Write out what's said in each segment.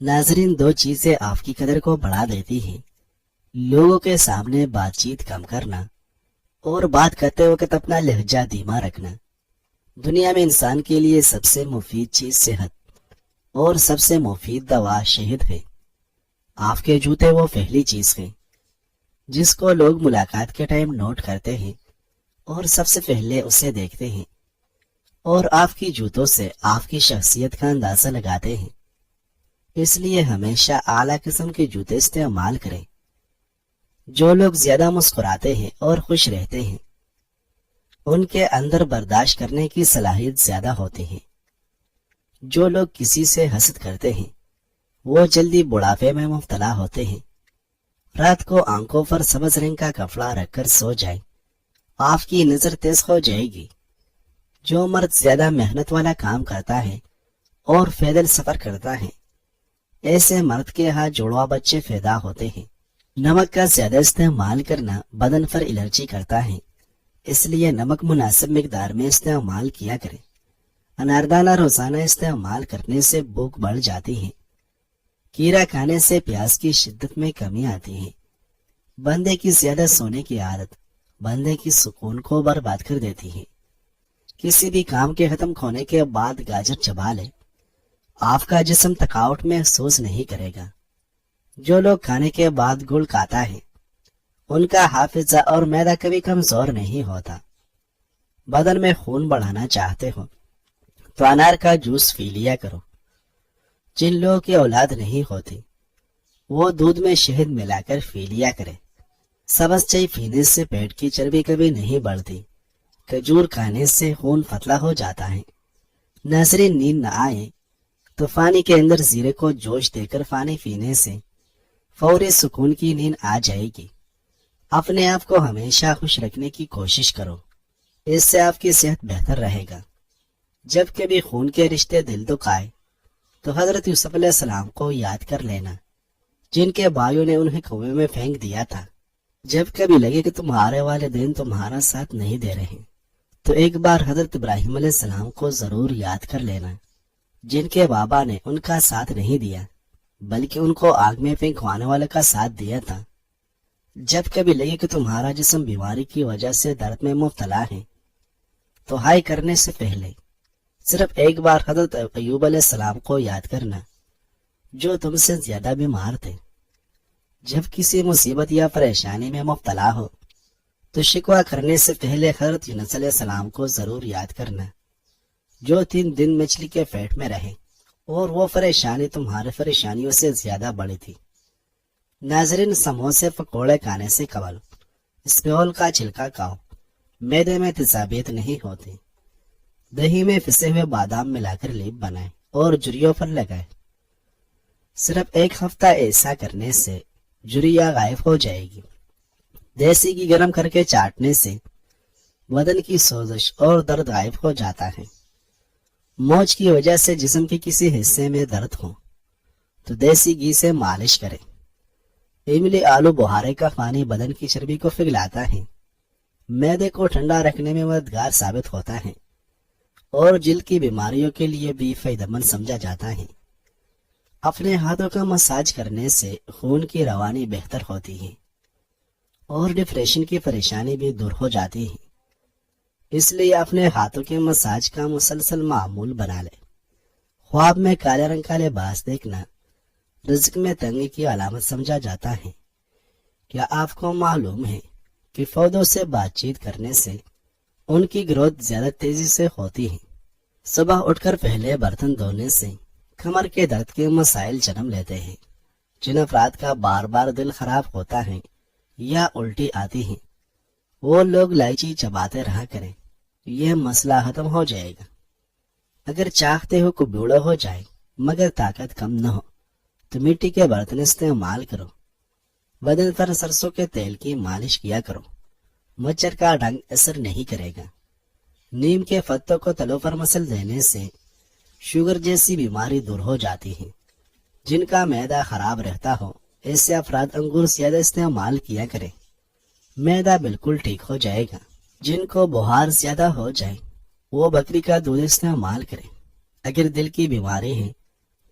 ناظرین، دو چیزیں آپ کی قدر کو بڑھا دیتی ہیں: لوگوں کے سامنے بات چیت کم کرنا اور بات کرتے وقت اپنا لہجہ دھیما رکھنا۔ دنیا میں انسان کے لیے سب سے مفید چیز صحت اور سب سے مفید دوا شہد ہے۔ آپ کے جوتے وہ پہلی چیز ہیں جس کو لوگ ملاقات کے ٹائم نوٹ کرتے ہیں اور سب سے پہلے اسے دیکھتے ہیں، اور آپ کی جوتوں سے آپ کی شخصیت کا اندازہ لگاتے ہیں۔ اس لیے ہمیشہ اعلیٰ قسم کے جوتے استعمال کریں۔ جو لوگ زیادہ مسکراتے ہیں اور خوش رہتے ہیں ان کے اندر برداشت کرنے کی صلاحیت زیادہ ہوتی ہے۔ جو لوگ کسی سے حسد کرتے ہیں وہ جلدی بڑھاپے میں مبتلا ہوتے ہیں۔ رات کو آنکھوں پر سبز رنگ کا کپڑا رکھ کر سو جائیں، آپ کی نظر تیز ہو جائے گی۔ جو مرد زیادہ محنت والا کام کرتا ہے اور پیدل سفر کرتا ہے، ایسے مرد کے ہاں جڑواں بچے پیدا ہوتے ہیں۔ نمک کا زیادہ استعمال کرنا بدن پر الرجی کرتا ہے، اس لیے نمک مناسب مقدار میں استعمال کیا کریں۔ اناردانہ روزانہ استعمال کرنے سے بھوک بڑھ جاتی ہے۔ کیڑا کھانے سے پیاس کی شدت میں کمی آتی ہے۔ بندے کی زیادہ سونے کی عادت بندے کی سکون کو برباد کر دیتی ہے۔ کسی بھی کام کے ختم ہونے کے بعد گاجر چبا لے، آپ کا جسم تھکاوٹ محسوس نہیں کرے گا۔ جو لوگ کھانے کے بعد گڑ کھاتا ہے ان کا حافظہ اور معدہ کبھی کمزور نہیں ہوتا۔ بدن میں خون بڑھانا چاہتے ہو تو انار کا جوس پی لیا کرو۔ جن لوگوں کی اولاد نہیں ہوتی وہ دودھ میں شہد ملا کر پی لیا کرے۔ سبز چائے پینے سے پیٹ کی چربی کبھی نہیں بڑھتی۔ کھجور کھانے سے خون پتلا ہو جاتا ہے۔ ناظرین، نیند نہ آئے تو پانی کے اندر زیرے کو جوش دے کر پانی پینے سے فوری سکون کی نیند آ جائے گی۔ اپنے آپ کو ہمیشہ خوش رکھنے کی کوشش کرو، اس سے آپ کی صحت بہتر رہے گا۔ جب کبھی خون کے رشتے دل دکھائے تو حضرت یوسف علیہ السلام کو یاد کر لینا، جن کے بھائیوں نے انہیں کنویں میں پھینک دیا تھا۔ جب کبھی لگے کہ تمہارے والدین تمہارا ساتھ نہیں دے رہے تو ایک بار حضرت ابراہیم علیہ السلام کو ضرور یاد کر لینا، جن کے بابا نے ان کا ساتھ نہیں دیا بلکہ ان کو آگ میں پھینکوانے والے کا ساتھ دیا تھا۔ جب کبھی لگے کہ تمہارا جسم بیماری کی وجہ سے درد میں مبتلا ہے تو ہائی کرنے سے پہلے صرف ایک بار حضرت ایوب علیہ السلام کو یاد کرنا، جو تم سے زیادہ بیمار تھے۔ جب کسی مصیبت یا پریشانی میں مبتلا ہو تو شکوہ کرنے سے پہلے حضرت یونس علیہ السلام کو ضرور یاد کرنا، جو 3 دن مچھلی کے پیٹ میں رہے اور وہ پریشانی تمہارے پریشانیوں سے زیادہ بڑی تھی۔ ناظرین، سموسے پکوڑے کھانے سے قبل اسپیول کا چھلکا کھاؤ، معدے میں تیزابیت نہیں ہوتی۔ دہی میں پسے ہوئے بادام ملا کر لیپ بنائیں اور جھریوں پر لگائیں۔ صرف 1 ہفتہ ایسا کرنے سے جھریاں غائب ہو جائے گی۔ دیسی گھی گرم کر کے چاٹنے سے بدن کی سوزش اور درد غائب ہو جاتا ہے۔ موج کی وجہ سے جسم کے کسی حصے میں درد ہو تو دیسی گھی سے مالش کریں۔ املی آلو بخارے کا پانی بدن کی چربی کو پگھلاتا ہے، معدے کو ٹھنڈا رکھنے میں مددگار ثابت ہوتا ہے اور جلد کی بیماریوں کے لیے بھی فائدہ مند سمجھا جاتا ہے۔ اپنے ہاتھوں کا مساج کرنے سے خون کی روانی بہتر ہوتی ہے اور ڈپریشن کی پریشانی بھی دور ہو جاتی ہے۔ اس لیے اپنے ہاتھوں کے مساج کا مسلسل معمول بنا لے۔ خواب میں کالے رنگ کا لباس دیکھنا رزق میں تنگی کی علامت سمجھا جاتا ہے۔ کیا آپ کو معلوم ہے کہ پودوں سے بات چیت کرنے سے ان کی گروتھ زیادہ تیزی سے ہوتی ہے؟ صبح اٹھ کر پہلے برتن دھونے سے کمر کے درد کے مسائل جنم لیتے ہیں۔ جن افراد کا بار بار دل خراب ہوتا ہے یا الٹی آتی ہے وہ لوگ الائچی چباتے رہا کریں، یہ مسئلہ ختم ہو جائے گا۔ اگر چاہتے ہو کہ بوڑھا ہو جائے مگر طاقت کم نہ ہو تو مٹی کے برتن استعمال کرو۔ بدن پر سرسوں کے تیل کی مالش کیا کرو، مچھر کا ڈنگ اثر نہیں کرے گا۔ نیم کے پتوں کو تلوں پر مسل دینے سے شوگر جیسی بیماری دور ہو جاتی ہے۔ جن کا معدہ خراب رہتا ہو ایسے افراد انگور زیادہ استعمال کیا کریں، معدہ بالکل ٹھیک ہو جائے گا۔ جن کو بخار زیادہ ہو جائے وہ بکری کا دودھ استعمال کریں۔ اگر دل کی بیماری ہے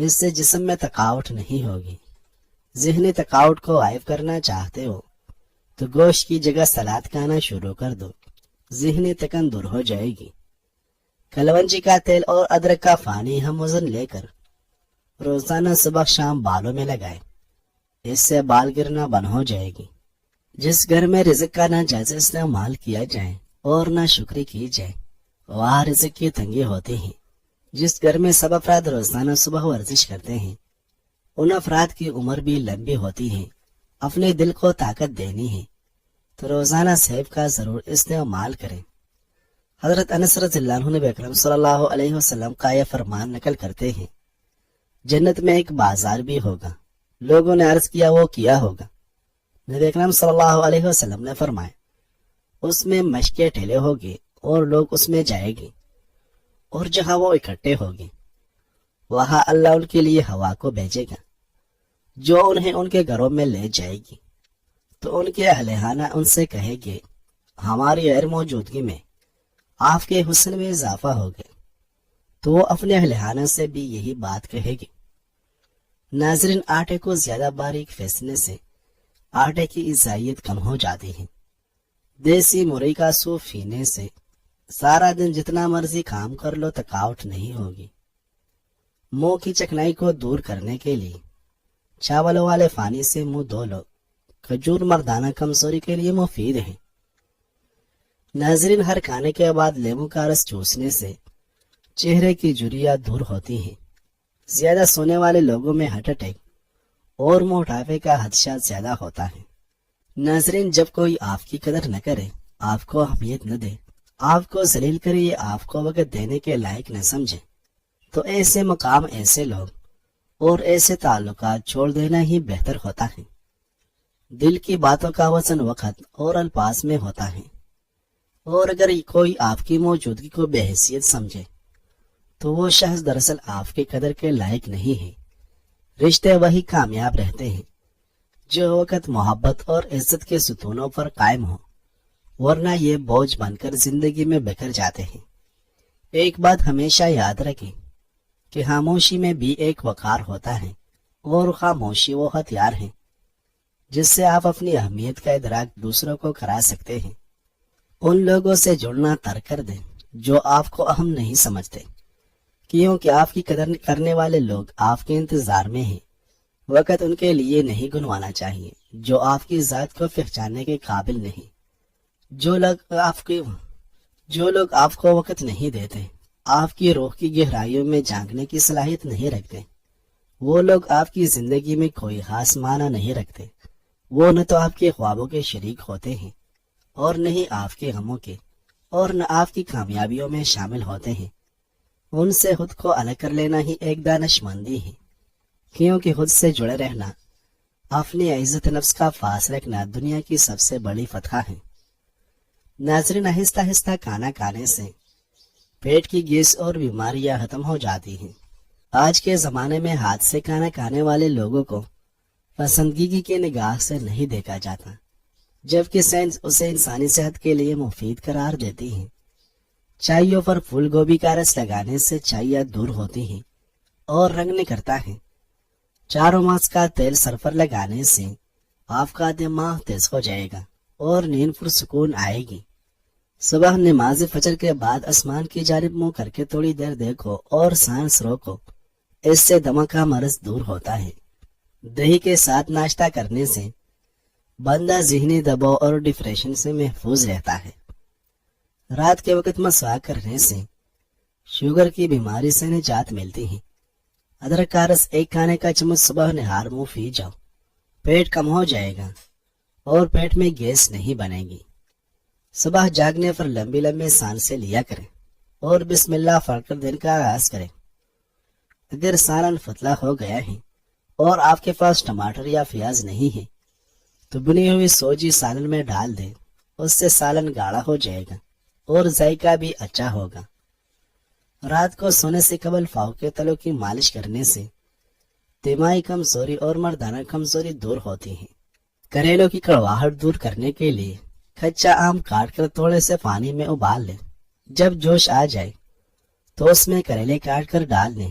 اس سے جسم میں تھکاوٹ نہیں ہوگی۔ ذہنی تھکاوٹ کو غائب کرنا چاہتے ہو تو گوشت کی جگہ سلاد کھانا شروع کر دو، ذہنی تکن دور ہو جائے گی۔ کلونجی کا تیل اور ادرک کا پانی ہم وزن لے کر روزانہ صبح شام بالوں میں لگائیں، اس سے بال گرنا بند ہو جائے گی۔ جس گھر میں رزق کا نہ جائز استعمال کیا جائے اور نہ شکر کی جائے وہاں رزق کی تنگی ہوتی ہے۔ جس گھر میں سب افراد روزانہ صبح ورزش کرتے ہیں ان افراد کی عمر بھی لمبی ہوتی ہے۔ اپنے دل کو طاقت دینی ہے تو روزانہ سیب کا ضرور استعمال کریں۔ حضرت انس رضی اللہ عنہ نبی اکرم صلی اللہ علیہ وسلم کا یہ فرمان نقل کرتے ہیں، جنت میں ایک بازار بھی ہوگا۔ لوگوں نے عرض کیا وہ کیا ہوگا؟ نبی اکرم صلی اللہ علیہ وسلم نے فرمایا اس میں مشقیں ٹھیلے ہوگی اور لوگ اس میں جائیں گے، اور جہاں وہ اکٹھے ہوگے وہاں اللہ ان کے لیے ہوا کو بھیجے گا جو انہیں ان کے گھروں میں لے جائے گی، تو ان کے اہلِ ان سے کہے گے ہماری غیر موجودگی میں آپ کے حسن میں اضافہ ہو گئے، تو وہ اپنے اہلِ سے بھی یہی بات کہے گی۔ ناظرین، آٹے کو زیادہ باریک پیسنے سے آٹے کی غذائیت کم ہو جاتی ہے۔ دیسی مرئی کا سوپ پینے سے سارا دن جتنا مرضی کام کر لو تھکاوٹ نہیں ہوگی۔ منہ کی چکنائی کو دور کرنے کے لیے چاولوں والے پانی سے منہ دھو لو۔ کھجور مردانہ کمزوری کے لیے مفید ہے۔ ناظرین، ہر کھانے کے بعد لیمو کا رس چوسنے سے چہرے کی جھریاں دور ہوتی ہیں۔ زیادہ سونے والے لوگوں میں ہارٹ اٹیک اور موٹاپے کا خدشہ زیادہ ہوتا ہے۔ ناظرین، جب کوئی آپ کی قدر نہ کرے، آپ کو اہمیت نہ دے، آپ کو ذلیل کرے یا آپ کو وقت دینے کے لائق نہ سمجھے، تو ایسے مقام، ایسے لوگ اور ایسے تعلقات چھوڑ دینا ہی بہتر ہوتا ہے۔ دل کی باتوں کا وزن وقت اور الفاظ میں ہوتا ہے، اور اگر کوئی آپ کی موجودگی کو بے حیثیت سمجھے تو وہ شخص دراصل آپ کی قدر کے لائق نہیں ہے۔ رشتے وہی کامیاب رہتے ہیں جو وقت، محبت اور عزت کے ستونوں پر قائم ہو، ورنہ یہ بوجھ بن کر زندگی میں بکھر جاتے ہیں۔ ایک بات ہمیشہ یاد رکھیں کہ خاموشی میں بھی ایک وقار ہوتا ہے، اور خاموشی وہ ہتھیار ہے جس سے آپ اپنی اہمیت کا ادراک دوسروں کو کرا سکتے ہیں۔ ان لوگوں سے جڑنا ترک کر دیں جو آپ کو اہم نہیں سمجھتے، کیونکہ آپ کی قدر کرنے والے لوگ آپ کے انتظار میں ہیں۔ وقت ان کے لیے نہیں گنوانا چاہیے جو آپ کی ذات کو پہچاننے کے قابل نہیں۔ جو لوگ آپ کو وقت نہیں دیتے، آپ کی روح کی گہرائیوں میں جھانکنے کی صلاحیت نہیں رکھتے، وہ لوگ آپ کی زندگی میں کوئی خاص معنی نہیں رکھتے۔ وہ نہ تو آپ کے خوابوں کے شریک ہوتے ہیں اور نہ ہی آپ کے غموں کے، اور نہ آپ کی کامیابیوں میں شامل ہوتے ہیں۔ ان سے خود کو الگ کر لینا ہی ایک دانش مندی ہے، کیونکہ خود سے جڑے رہنا، اپنی عزت نفس کا پاس رکھنا دنیا کی سب سے بڑی فتح ہے۔ ناظرین، آہستہ آہستہ کھانا کھانے سے پیٹ کی گیس اور بیماریاں ختم ہو جاتی ہیں۔ آج کے زمانے میں ہاتھ سے کھانا کھانے والے لوگوں کو پسندیدگی کی نگاہ سے نہیں دیکھا جاتا، جبکہ سائنس اسے انسانی صحت کے لیے مفید قرار دیتی ہے۔ چائیوں پر پھول گوبھی کا رس لگانے سے چائیاں دور ہوتی ہیں اور رنگ نکھرتا ہے۔ چاروں ماس کا تیل سر پر لگانے سے آپ کا دماغ تیز ہو جائے گا اور نیند پرسکون آئے گی۔ صبح نماز فجر کے بعد آسمان کی جانب منہ کر کے تھوڑی دیر دیکھو اور سانس روکو، اس سے دمہ کا مرض دور ہوتا ہے۔ دہی کے ساتھ ناشتہ کرنے سے بندہ ذہنی دباؤ اور ڈپریشن سے محفوظ رہتا ہے۔ رات کے وقت مسواک کرنے سے شوگر کی بیماری سے نجات ملتی ہے۔ ادرک کا رس ایک کھانے کا چمچ صبح نہار منہ پی جاؤ، پیٹ کم ہو جائے گا اور پیٹ میں گیس نہیں بنے گی۔ صبح جاگنے پر لمبی لمبی سانسیں لیا کریں اور بسم اللہ پڑھ کر دن کا آغاز کریں۔ اگر سالن پتلا ہو گیا ہے اور آپ کے پاس ٹماٹر یا پیاز نہیں ہے تو بنی ہوئی سوجی سالن میں ڈال دیں، اس سے سالن گاڑھا ہو جائے گا اور ذائقہ بھی اچھا ہوگا۔ رات کو سونے سے قبل پاؤں کے تلوں کی مالش کرنے سے دماغی کمزوری اور مردانہ کمزوری دور ہوتی ہے۔ کریلوں کی کڑواہٹ دور کرنے کے لیے کچا آم کاٹ کر تھوڑے سے پانی میں ابال لیں۔ جب جوش آ جائے تو اس میں کریلے کاٹ کر ڈال دیں،